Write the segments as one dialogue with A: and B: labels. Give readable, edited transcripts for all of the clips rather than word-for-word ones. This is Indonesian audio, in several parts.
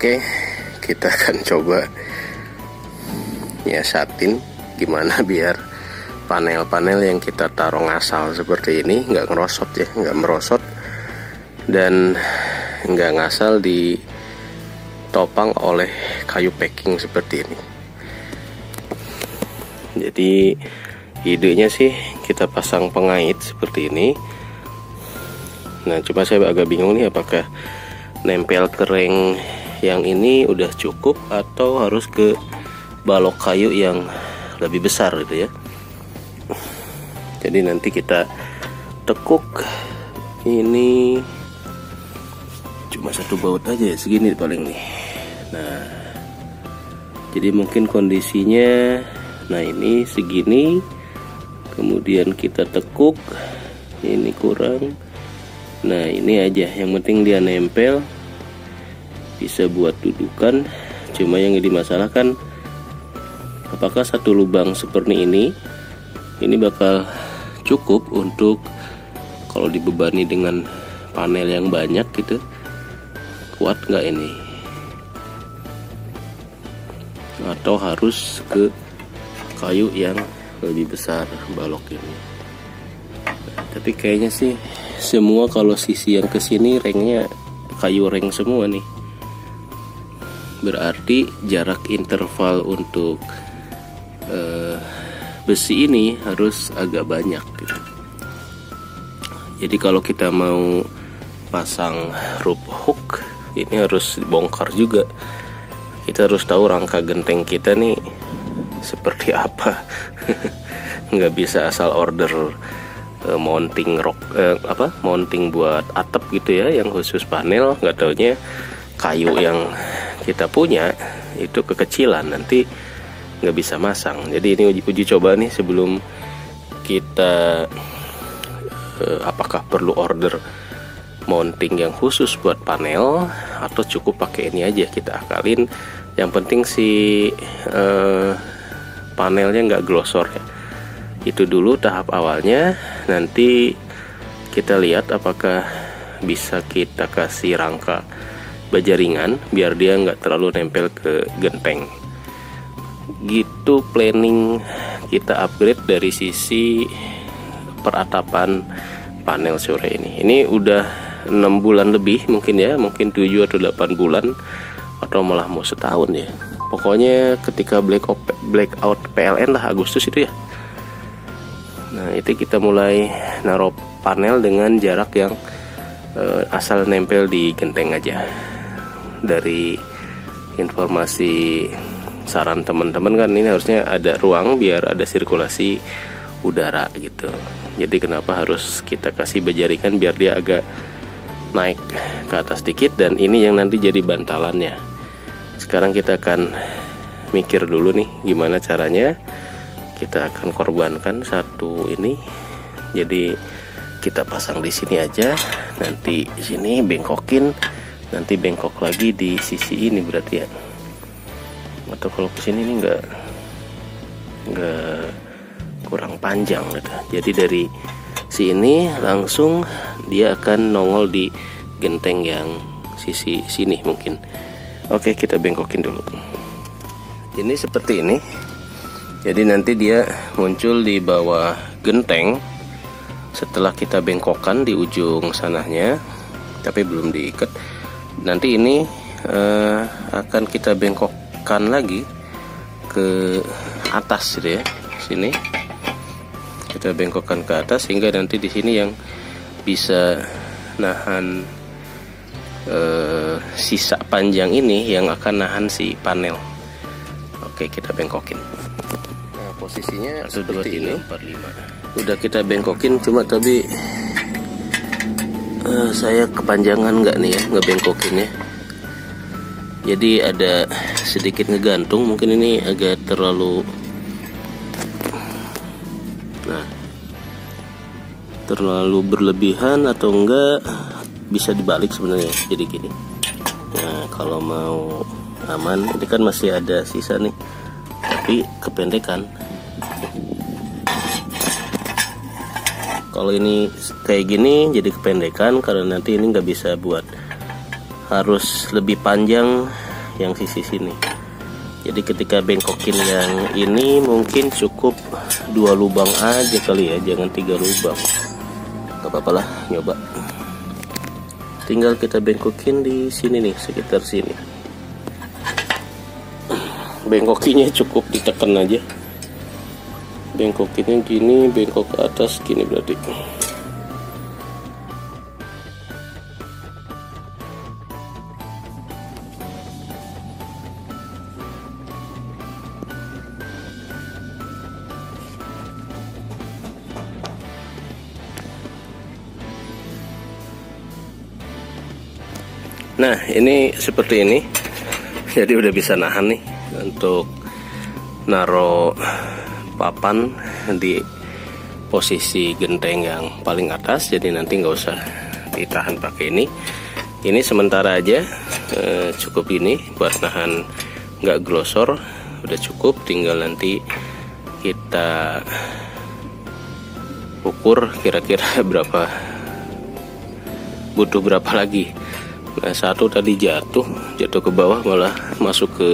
A: Oke, kita akan coba nyiasatin gimana biar panel-panel yang kita taruh ngasal seperti ini nggak ngerosot ya, nggak merosot dan nggak ngasal ditopang oleh kayu packing seperti ini. Jadi idenya sih kita pasang pengait seperti ini. Nah, cuma saya agak bingung nih apakah nempel ke ring yang ini udah cukup atau harus ke balok kayu yang lebih besar gitu ya. Jadi nanti kita tekuk ini cuma satu baut aja ya, segini paling nih. Nah, jadi mungkin kondisinya nah ini segini, kemudian kita tekuk ini kurang. Nah, ini aja, yang penting dia nempel, bisa buat dudukan. Cuma yang jadi masalah kan apakah satu lubang seperti ini bakal cukup untuk kalau dibebani dengan panel yang banyak gitu, kuat nggak ini, atau harus ke kayu yang lebih besar balok ini. Tapi kayaknya sih semua kalau sisi yang kesini ringnya kayu ring semua nih, berarti jarak interval untuk besi ini harus agak banyak gitu. Jadi kalau kita mau pasang rope hook ini harus dibongkar juga. Kita harus tahu rangka genteng kita nih seperti apa. Nggak bisa asal order mounting mounting buat atap gitu ya, yang khusus panel, nggak taunya kayu yang kita punya itu kekecilan, nanti nggak bisa masang. Jadi ini uji coba nih sebelum kita apakah perlu order mounting yang khusus buat panel atau cukup pakai ini aja, kita akalin. Yang penting si panelnya nggak glosor ya. Itu dulu tahap awalnya. Nanti kita lihat apakah bisa kita kasih rangka baja ringan biar dia nggak terlalu nempel ke genteng. Gitu planning kita upgrade dari sisi peratapan panel sore ini. Ini udah 6 bulan lebih mungkin ya, mungkin 7 atau 8 bulan atau malah mau setahun ya. Pokoknya ketika blackout PLN lah, Agustus itu ya. Nah, itu kita mulai naruh panel dengan jarak yang asal nempel di genteng aja. Dari informasi saran teman-teman kan ini harusnya ada ruang biar ada sirkulasi udara gitu. Jadi kenapa harus kita kasih baja ringan biar dia agak naik ke atas dikit, dan ini yang nanti jadi bantalannya. Sekarang kita akan mikir dulu nih gimana caranya. Kita akan korbankan satu ini, jadi kita pasang di sini aja, nanti sini bengkokin, nanti bengkok lagi di sisi ini berarti ya. Atau kalau kesini ini nggak kurang panjang gitu. Jadi dari sini langsung dia akan nongol di genteng yang sisi sini mungkin. Oke, kita bengkokin dulu. Ini seperti ini. Jadi nanti dia muncul di bawah genteng setelah kita bengkokkan di ujung sananya, tapi belum diikat. Nanti ini akan kita bengkokkan lagi ke atas gitu ya. Sini kita bengkokkan ke atas sehingga nanti di sini yang bisa nahan sisa panjang ini yang akan nahan si panel. Oke, kita bengkokin. Nah, posisinya 1, 2, 3, 4, 5. Udah kita bengkokin, cuma tapi saya kepanjangan nggak nih ya ngebengkokinnya. Jadi ada sedikit ngegantung, mungkin ini agak terlalu berlebihan atau enggak, bisa dibalik sebenarnya jadi gini. Nah, kalau mau aman, ini kan masih ada sisa nih tapi kependekan. Kalau ini kayak gini jadi kependekan karena nanti ini nggak bisa buat, harus lebih panjang yang sisi sini. Jadi ketika bengkokin yang ini mungkin cukup 2 lubang aja kali ya, jangan 3 lubang. Gak apa-apa lah, nyoba. Tinggal kita bengkokin di sini nih, sekitar sini. Bengkokinya cukup ditekan aja. Bengkokinnya gini, bengkok ke atas gini berarti. Nah, ini seperti ini. Jadi udah bisa nahan nih untuk naro papan di posisi genteng yang paling atas. Jadi nanti nggak usah ditahan pakai ini. Ini sementara aja, cukup ini buat nahan nggak glosor. Udah cukup, tinggal nanti kita ukur kira-kira berapa, butuh berapa lagi. Nah, satu tadi jatuh ke bawah, malah masuk ke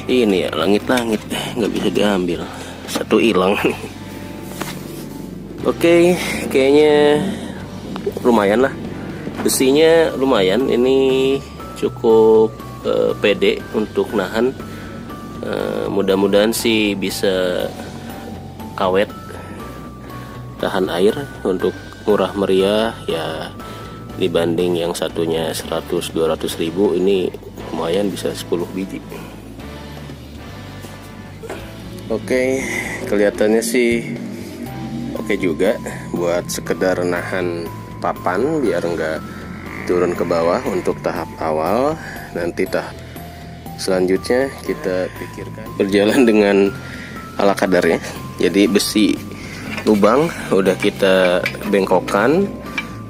A: ini ya, langit-langit, nggak bisa diambil. Satu hilang. Oke, kayaknya lumayan lah. Besinya lumayan, ini cukup pede untuk nahan. Mudah-mudahan sih bisa awet, tahan air. Untuk murah meriah ya, dibanding yang satunya 100-200 ribu, ini lumayan bisa 10 biji. Oke, kelihatannya sih oke juga buat sekedar nahan papan biar nggak turun ke bawah untuk tahap awal. Nanti tahap selanjutnya kita pikirkan berjalan dengan ala kadarnya. Jadi besi lubang udah kita bengkokkan,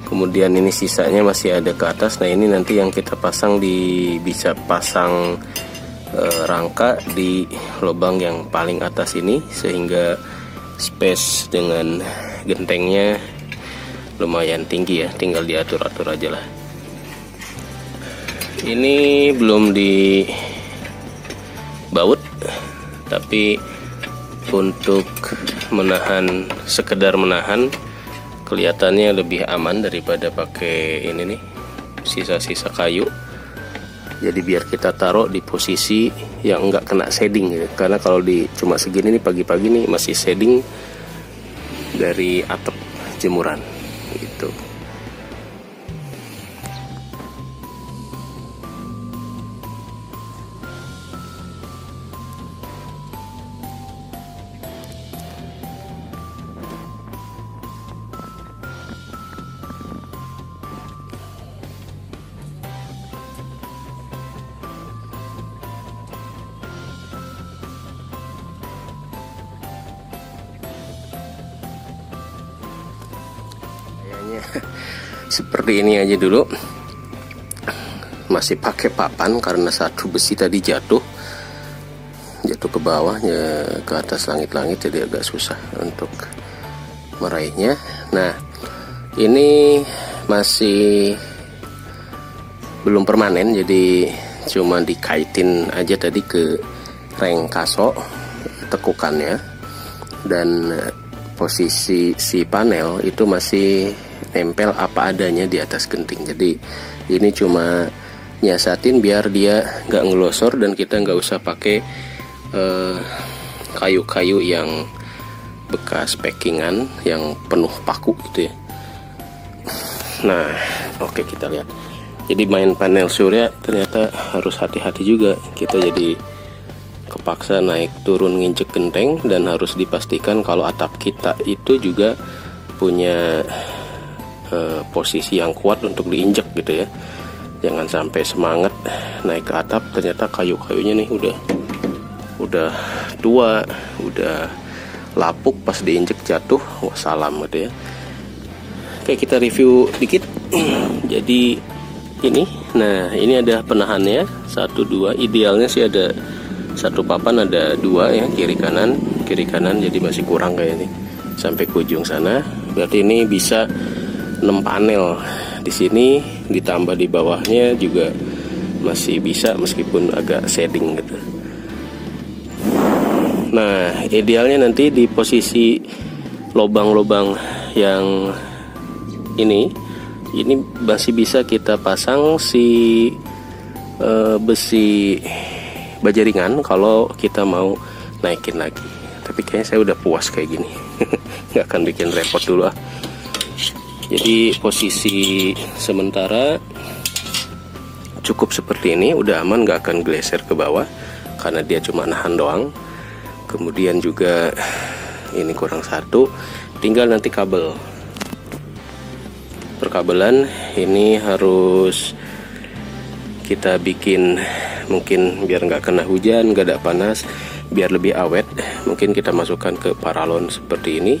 A: kemudian ini sisanya masih ada ke atas. Nah, ini nanti yang kita pasang, bisa pasang rangka di lubang yang paling atas ini, sehingga space dengan gentengnya lumayan tinggi ya, tinggal diatur-atur aja lah. Ini belum dibaut, tapi untuk menahan, sekedar menahan, kelihatannya lebih aman daripada pakai ini nih, sisa-sisa kayu. Jadi biar kita taruh di posisi yang enggak kena shading gitu. Karena kalau cuma segini nih, pagi-pagi nih masih shading dari atap jemuran gitu. Seperti ini aja dulu, masih pakai papan karena satu besi tadi jatuh ke bawah, ya, ke atas langit-langit, jadi agak susah untuk meraihnya. Nah, ini masih belum permanen, jadi cuma dikaitin aja tadi ke reng kaso tekukannya, dan posisi si panel itu masih nempel apa adanya di atas genting. Jadi ini cuma nyasatin biar dia nggak ngelosor dan kita nggak usah pakai kayu-kayu yang bekas packingan yang penuh paku gitu ya. Nah, oke, kita lihat. Jadi main panel surya ternyata harus hati-hati juga. Kita jadi kepaksa naik turun nginjek genteng, dan harus dipastikan kalau atap kita itu juga punya posisi yang kuat untuk diinjek gitu ya. Jangan sampai semangat naik ke atap ternyata kayu-kayunya nih udah tua, udah lapuk, pas diinjek jatuh, wassalam gitu ya. Oke, kita review dikit. Jadi ini, nah ini ada penahannya 1, 2, idealnya sih ada satu papan, ada 2 ya, kiri kanan, jadi masih kurang kayak ini sampai ke ujung sana. Berarti ini bisa 6 panel di sini, ditambah di bawahnya juga masih bisa meskipun agak shading gitu. Nah, idealnya nanti di posisi lubang-lubang yang ini masih bisa kita pasang si besi baja ringan kalau kita mau naikin lagi. Tapi kayaknya saya udah puas kayak gini. Nggak akan bikin repot dulu ah. Jadi posisi sementara cukup seperti ini, udah aman, nggak akan geser ke bawah karena dia cuma nahan doang. Kemudian juga ini kurang satu, tinggal nanti kabel. Perkabelan ini harus kita bikin mungkin biar nggak kena hujan, nggak ada panas, biar lebih awet. Mungkin kita masukkan ke paralon seperti ini.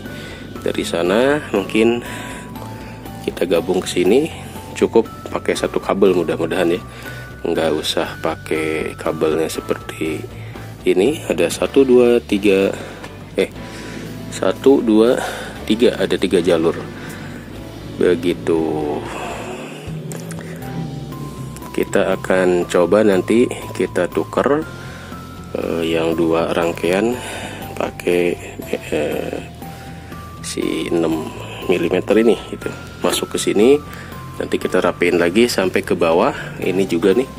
A: Dari sana mungkin kita gabung ke sini, cukup pakai satu kabel mudah-mudahan ya, nggak usah pakai kabelnya seperti ini. Ada 1 2 3 ada 3 jalur begitu. Kita akan coba nanti kita tuker yang 2 rangkaian pakai si 6 mm ini gitu. Masuk ke sini, nanti kita rapiin lagi sampai ke bawah. Ini juga nih,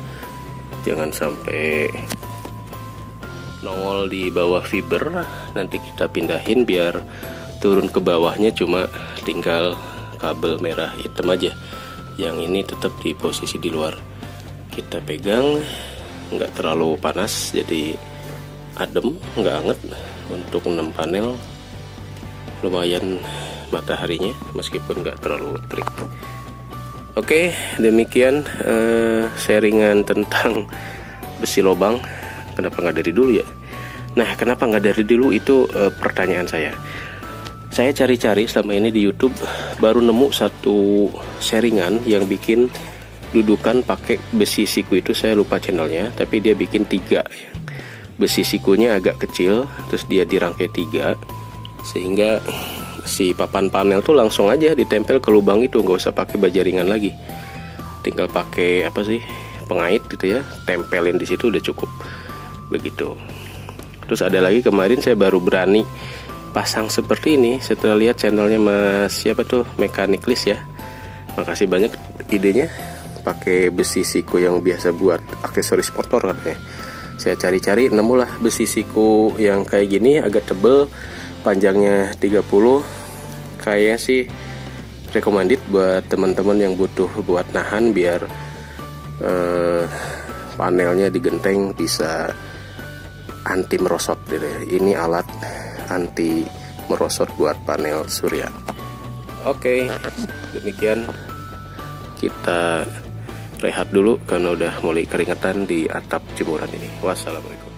A: jangan sampai nongol di bawah fiber. Nanti kita pindahin biar turun ke bawahnya cuma tinggal kabel merah hitam aja. Yang ini tetap di posisi di luar. Kita pegang, nggak terlalu panas, jadi adem, nggak anget. Untuk 6 panel lumayan mataharinya, meskipun nggak terlalu terik. Oke, demikian sharingan tentang besi lubang. Kenapa nggak dari dulu ya? Nah, kenapa nggak dari dulu itu pertanyaan saya. Saya cari-cari selama ini di YouTube, baru nemu satu sharingan yang bikin dudukan pakai besi siku. Itu saya lupa channelnya, tapi dia bikin 3. Besi sikunya agak kecil, terus dia dirangkai 3, sehingga si papan panel tuh langsung aja ditempel ke lubang itu, nggak usah pakai baja ringan lagi. Tinggal pakai pengait gitu ya, tempelin di situ udah cukup. Begitu. Terus ada lagi, kemarin saya baru berani pasang seperti ini setelah lihat channelnya Mas Mekaniklis ya. Makasih banyak idenya, pakai besi siku yang biasa buat aksesoris motor katanya. Saya cari-cari, nemulah besi siku yang kayak gini, agak tebel, panjangnya 30. Kayaknya sih recommended buat teman-teman yang butuh buat nahan biar panelnya digenteng, bisa anti merosot gitu ya. Ini alat anti merosot buat panel surya. Oke, demikian, kita rehat dulu karena udah mulai keringetan di atap jemuran ini. Wassalamualaikum.